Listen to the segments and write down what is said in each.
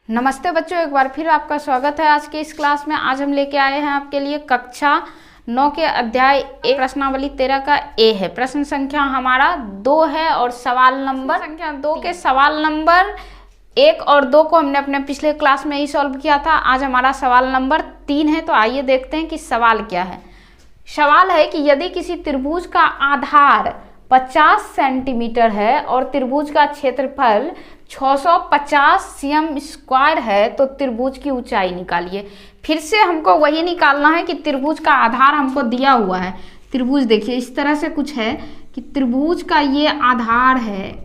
नमस्ते बच्चों, एक बार फिर आपका स्वागत है आज के इस क्लास में। आज हम लेके आए हैं आपके लिए कक्षा 9 के अध्याय 1 प्रश्नावली 13 का ए है। प्रश्न संख्या हमारा 2 है और सवाल नंबर संख्या 2 के सवाल नंबर 1 और 2 को हमने अपने पिछले क्लास में ही सॉल्व किया था। आज हमारा सवाल नंबर 3 है। तो आइए देखते हैं कि सवाल क्या है। सवाल है कि यदि किसी त्रिभुज का आधार 50 सेंटीमीटर है और त्रिभुज का क्षेत्रफल 650 cm स्क्वायर है तो त्रिभुज की ऊंचाई निकालिए। फिर से हमको वही निकालना है कि त्रिभुज का आधार हमको दिया हुआ है। त्रिभुज देखिए इस तरह से कुछ है कि त्रिभुज का ये आधार है।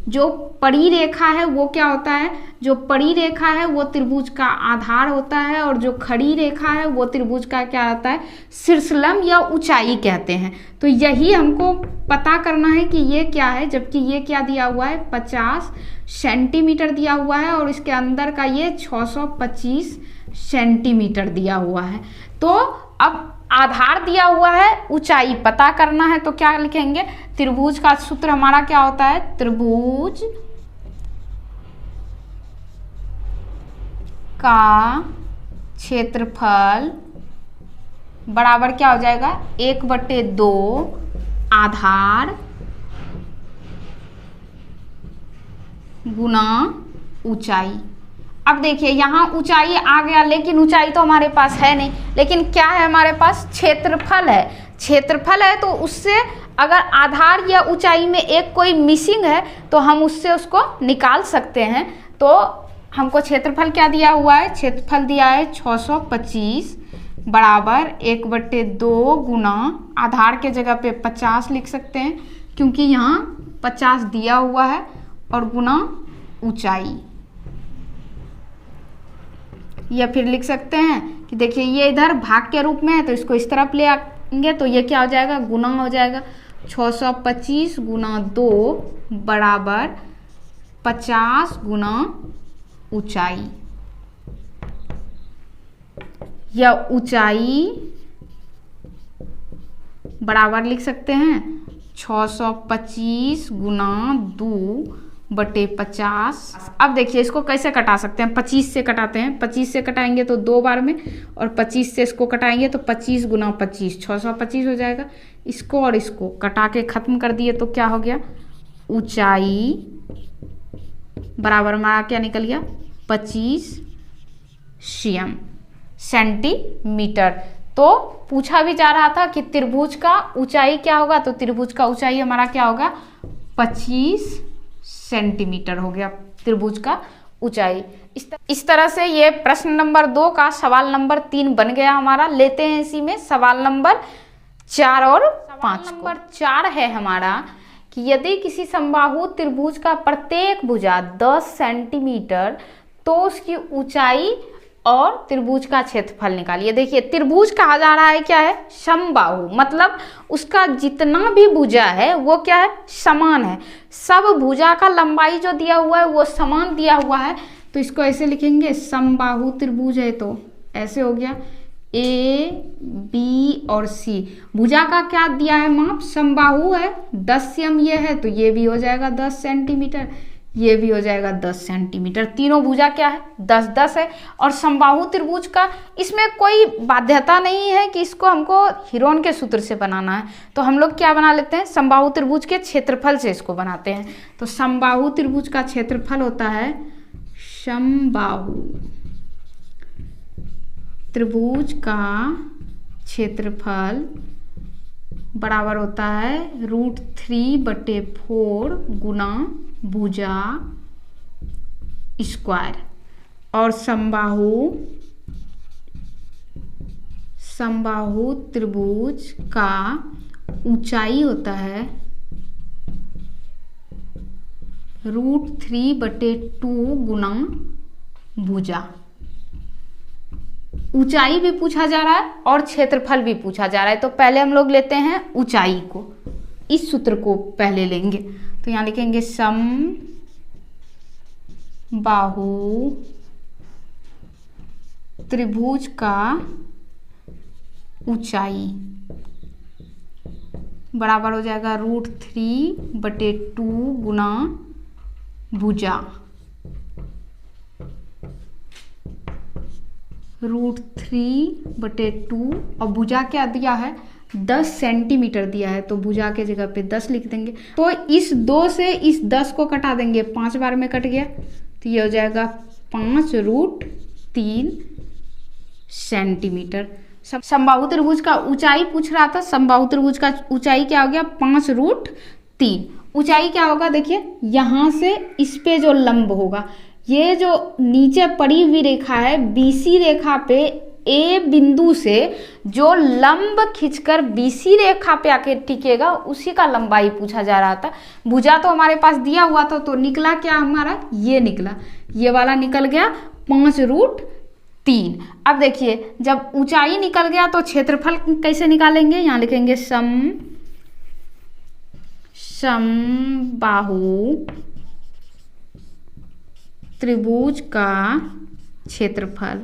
जो पड़ी रेखा है वो क्या होता है, जो पड़ी रेखा है वो त्रिभुज का आधार होता है और जो खड़ी रेखा है वो त्रिभुज का क्या होता है, शीर्षलंब या ऊंचाई कहते हैं। तो यही हमको पता करना है कि ये क्या है। जबकि ये क्या दिया हुआ है, 50 सेंटीमीटर दिया हुआ है और इसके अंदर का ये 625 सेंटीमीटर दिया हुआ है। तो अब आधार दिया हुआ है, ऊंचाई पता करना है। तो क्या लिखेंगे, त्रिभुज का सूत्र हमारा क्या होता है, त्रिभुज का क्षेत्रफल बराबर क्या हो जाएगा, 1/2 आधार गुना ऊंचाई। अब देखिए यहाँ ऊंचाई आ गया, लेकिन ऊंचाई तो हमारे पास है नहीं। लेकिन क्या है हमारे पास, क्षेत्रफल है। क्षेत्रफल है तो उससे अगर आधार या ऊंचाई में एक कोई मिसिंग है तो हम उससे उसको निकाल सकते हैं। तो हमको क्षेत्रफल क्या दिया हुआ है, क्षेत्रफल दिया है 625 बराबर 1/2 गुना आधार के जगह पे 50 लिख सकते हैं क्योंकि यहाँ 50 दिया हुआ है और गुना ऊंचाई। या फिर लिख सकते हैं कि देखिए ये इधर भाग के रूप में है तो इसको इस तरफ ले आएंगे तो ये क्या हो जाएगा, गुना हो जाएगा। 625 गुना 2 बराबर 50 गुना ऊंचाई। या ऊंचाई बराबर लिख सकते हैं 625 गुना 2/50। अब देखिए इसको कैसे कटा सकते हैं, 25 से कटाते हैं। 25 से कटाएंगे तो 2 बार में, और 25 से इसको कटाएंगे तो 25 गुना 25 625 हो जाएगा। इसको और इसको कटा के खत्म कर दिए तो क्या हो गया, ऊंचाई बराबर हमारा क्या निकल गया, 25 सेंटीमीटर। तो पूछा भी जा रहा था कि त्रिभुज का ऊंचाई क्या होगा, तो त्रिभुज का ऊंचाई हमारा क्या होगा, 25 सेंटीमीटर हो गया त्रिभुज का ऊंचाई। इस तरह से ये प्रश्न नंबर 2 का सवाल नंबर 3 बन गया हमारा। लेते हैं इसी में सवाल नंबर 4 और 5। नंबर 4 है हमारा कि यदि किसी समबाहु त्रिभुज का प्रत्येक भुजा 10 सेंटीमीटर तो उसकी ऊंचाई और त्रिभुज का क्षेत्रफल निकालिए। देखिए त्रिभुज कहा जा रहा है क्या है, समबाहु, मतलब उसका जितना भी भुजा है वो क्या है, समान है। सब भुजा का लंबाई जो दिया हुआ है वो समान दिया हुआ है। तो इसको ऐसे लिखेंगे, समबाहु त्रिभुज है तो ऐसे हो गया A, B और C। भुजा का क्या दिया है माप, समबाहु है 10 cm ये है तो ये भी हो जाएगा 10 सेंटीमीटर, ये भी हो जाएगा 10 सेंटीमीटर। तीनों भुजा क्या है, 10-10 है। और समबाहु त्रिभुज का इसमें कोई बाध्यता नहीं है कि इसको हमको हीरोन के सूत्र से बनाना है। तो हम लोग क्या बना लेते हैं, समबाहु त्रिभुज के क्षेत्रफल से इसको बनाते हैं। तो समबाहु त्रिभुज का क्षेत्रफल होता है, समबाहु त्रिभुज का क्षेत्रफल बराबर होता है √3/4 गुना भुजा स्क्वायर। और समबाहु त्रिभुज का ऊंचाई होता है √3/2 गुना भुजा। ऊंचाई भी पूछा जा रहा है और क्षेत्रफल भी पूछा जा रहा है। तो पहले हम लोग लेते हैं ऊंचाई को, इस सूत्र को पहले लेंगे। तो यहाँ लिखेंगे समबाहु त्रिभुज का ऊंचाई बराबर हो जाएगा √3/2 गुना भुजा √3/2 और भुजा क्या दिया है 10 सेंटीमीटर दिया है, तो भुजा के जगह पे 10 लिख देंगे। तो इस 2 से इस 10 को कटा देंगे, 5 बार में कट गया, तो ये हो जाएगा 5√3 सेंटीमीटर। समबाहु त्रिभुज का ऊंचाई पूछ रहा था, समबाहु त्रिभुज का ऊंचाई क्या हो गया 5√3। ऊंचाई क्या होगा देखिए, यहाँ से इस पे जो लंब होगा, ये जो नीचे पड़ी हुई रेखा है BC रेखा पे A बिंदु से जो लंब खींचकर BC रेखा पे आके टिकेगा उसी का लंबाई पूछा जा रहा था। भुजा तो हमारे पास दिया हुआ था, तो निकला क्या हमारा, ये निकला, ये वाला निकल गया 5√3। अब देखिए जब ऊंचाई निकल गया तो क्षेत्रफल कैसे निकालेंगे, यहाँ लिखेंगे समबाहु त्रिभुज का क्षेत्रफल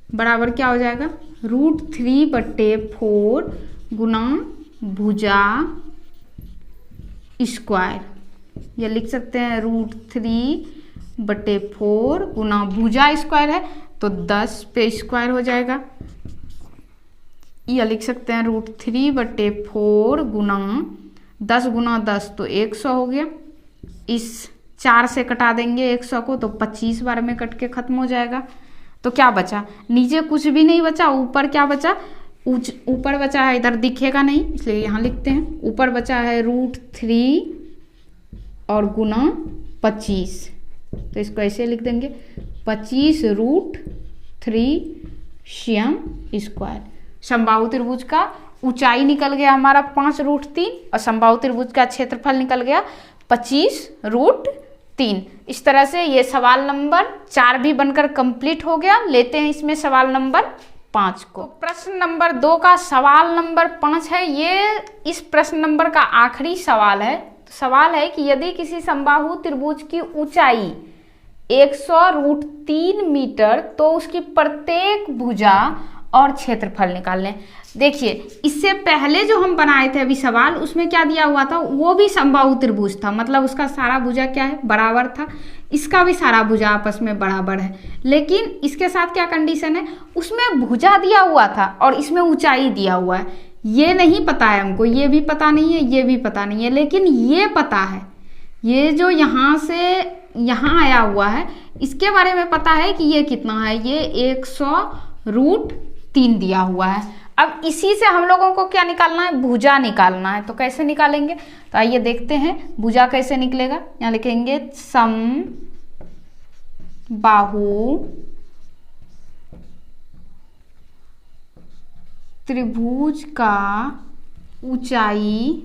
बराबर क्या हो जाएगा √3/4 गुना भुजा स्क्वायर। ये लिख सकते हैं √3/4 गुना भुजा स्क्वायर है तो 10 पे स्क्वायर हो जाएगा। यह लिख सकते हैं √3/4 गुना 10 गुना 10 तो 100 हो गया। इस 4 से कटा देंगे 100 को तो 25 बार में कट के खत्म हो जाएगा। तो क्या बचा, नीचे कुछ भी नहीं बचा, ऊपर क्या बचा, ऊपर बचा है, इधर दिखेगा नहीं इसलिए यहाँ लिखते हैं, ऊपर बचा है √3 और गुना 25, तो इसको ऐसे लिख देंगे 25√3 cm स्क्वायर। समबाहु त्रिभुज का ऊंचाई निकल गया हमारा 5√3 और समबाहु त्रिभुज का क्षेत्रफल निकल गया 25√3। इस तरह से ये सवाल नंबर 4 भी बनकर कंप्लीट हो गया। लेते हैं इसमें सवाल नंबर 5 को। तो प्रश्न नंबर 2 का सवाल नंबर 5 है, ये इस प्रश्न नंबर का आखिरी सवाल है। तो सवाल है कि यदि किसी समबाहु त्रिभुज की ऊंचाई 100√3 मीटर तो उसकी प्रत्येक भुजा और क्षेत्रफल निकाल लें। देखिए इससे पहले जो हम बनाए थे अभी सवाल, उसमें क्या दिया हुआ था, वो भी समबाहु त्रिभुज था, मतलब उसका सारा भुजा क्या है बराबर था, इसका भी सारा भुजा आपस में बराबर है। लेकिन इसके साथ क्या कंडीशन है, उसमें भुजा दिया हुआ था और इसमें ऊंचाई दिया हुआ है। ये नहीं पता है हमको, ये भी पता नहीं है, ये भी पता नहीं है, लेकिन ये पता है, ये जो यहाँ से यहाँ आया हुआ है इसके बारे में पता है कि ये कितना है, ये 100√3 दिया हुआ है। अब इसी से हम लोगों को क्या निकालना है, भुजा निकालना है। तो कैसे निकालेंगे, तो आइए देखते हैं भुजा कैसे निकलेगा। यहाँ लिखेंगे समबाहु त्रिभुज का ऊंचाई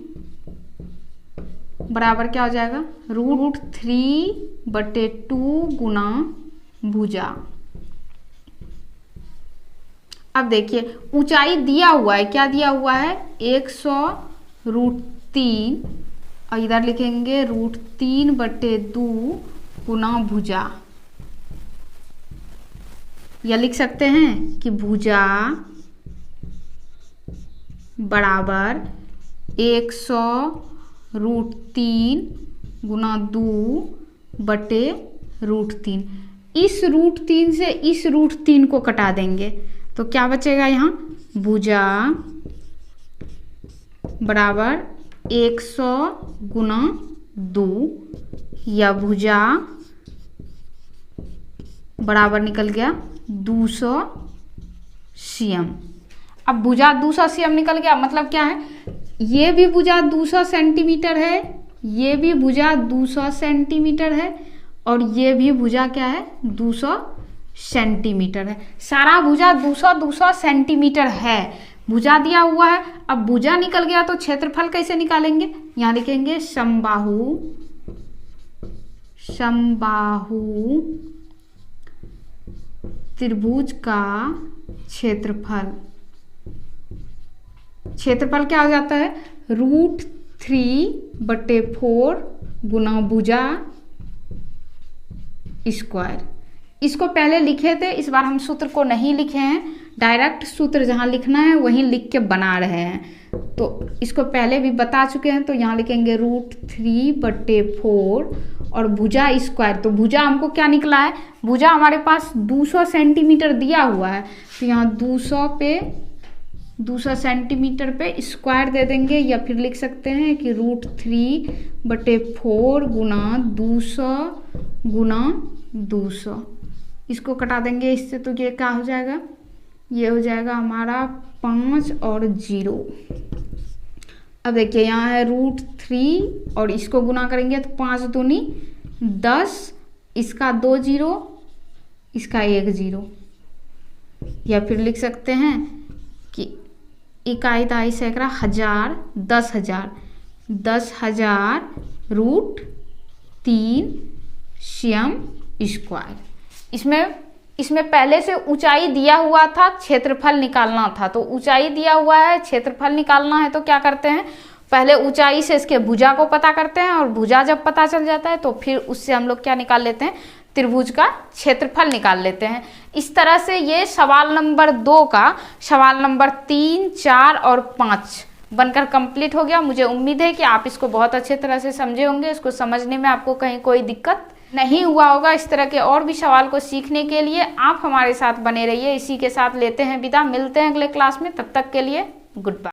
बराबर क्या हो जाएगा √3/2 गुना भुजा। अब देखिए ऊंचाई दिया हुआ है, क्या दिया हुआ है 100√3 और इधर लिखेंगे √3/2 गुना भुजा। या लिख सकते हैं कि भुजा बराबर 100√3 गुना 2/√3। इस √3 से इस √3 को कटा देंगे तो क्या बचेगा, यहाँ भुजा बराबर 100 गुना 2 या भुजा बराबर निकल गया 200 cm। अब भुजा 200 cm निकल गया, मतलब क्या है, ये भी भुजा 200 सेंटीमीटर है, ये भी भुजा 200 सेंटीमीटर है और ये भी भुजा क्या है 200 सेंटीमीटर है। सारा भुजा 200 सेंटीमीटर है, भुजा दिया हुआ है। अब भुजा निकल गया तो क्षेत्रफल कैसे निकालेंगे, यहाँ लिखेंगे समबाहु त्रिभुज का क्षेत्रफल। क्षेत्रफल क्या हो जाता है √3/4 गुना भुजा स्क्वायर। इसको पहले लिखे थे, इस बार हम सूत्र को नहीं लिखे हैं, डायरेक्ट सूत्र जहाँ लिखना है वहीं लिख के बना रहे हैं। तो इसको पहले भी बता चुके हैं, तो यहाँ लिखेंगे √3/4 और भुजा स्क्वायर। तो भुजा हमको क्या निकला है, भुजा हमारे पास 200 सेंटीमीटर दिया हुआ है, तो यहाँ 200 सेंटीमीटर पे स्क्वायर दे देंगे, या फिर लिख सकते हैं कि √3/4 गुना 200 इसको कटा देंगे इससे, तो ये क्या हो जाएगा, ये हो जाएगा हमारा 5 और 0। अब देखिए यहाँ है √3 और इसको गुना करेंगे तो 5 दूनी 10, इसका 2 0, इसका 1 0, या फिर लिख सकते हैं कि इकाई दहाई सैकड़ा हजार 10,000 √3 cm स्क्वायर। इसमें पहले से ऊंचाई दिया हुआ था, क्षेत्रफल निकालना था। तो ऊंचाई दिया हुआ है, क्षेत्रफल निकालना है, तो क्या करते हैं, पहले ऊंचाई से इसके भुजा को पता करते हैं, और भुजा जब पता चल जाता है तो फिर उससे हम लोग क्या निकाल लेते हैं, त्रिभुज का क्षेत्रफल निकाल लेते हैं। इस तरह से ये सवाल नंबर 2 का सवाल नंबर 3, 4 और 5 बनकर कंप्लीट हो गया। मुझे उम्मीद है कि आप इसको बहुत अच्छे तरह से समझे होंगे, इसको समझने में आपको कहीं कोई दिक्कत नहीं हुआ होगा। इस तरह के और भी सवाल को सीखने के लिए आप हमारे साथ बने रहिए। इसी के साथ लेते हैं विदा, मिलते हैं अगले क्लास में, तब तक के लिए गुड बाय।